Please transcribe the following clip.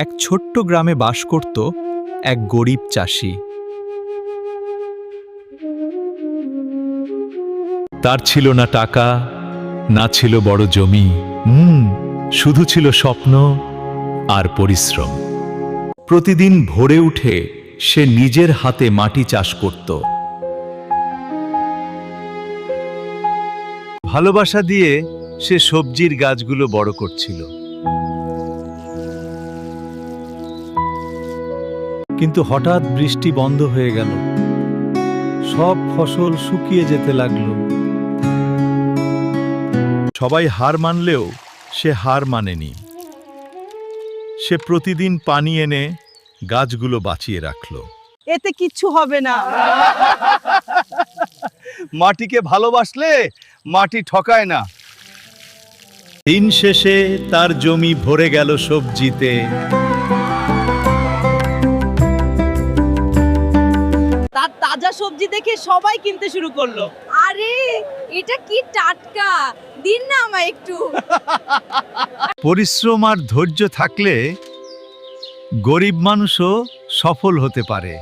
এক ছোট্ট গ্রামে বাস করত এক গরিব চাষি। তার ছিল না টাকা, না ছিল বড় জমি, শুধু ছিল স্বপ্ন আর পরিশ্রম। প্রতিদিন ভোরে উঠে সে নিজের হাতে মাটি চাষ করত। ভালোবাসা দিয়ে সে সবজির গাছগুলো বড় করছিল। কিন্তু হঠাৎ বৃষ্টি বন্ধ হয়ে গেল, সব ফসল শুকিয়ে যেতে লাগলো। সবাই হার মানলেও সে হার মানেনি। সে প্রতিদিন পানি এনে গাছগুলো বাঁচিয়ে রাখল। এতে কিচ্ছু হবে না। মাটিকে ভালোবাসলে মাটি ঠকায় না। দিন শেষে তার জমি ভরে গেল সবজিতে। তার তাজা সবজি দেখে সবাই কিনতে শুরু করলো। আরে এটা কি টাটকা, দিন না আমায় একটু। পরিশ্রম আর ধৈর্য থাকলে গরিব মানুষও সফল হতে পারে।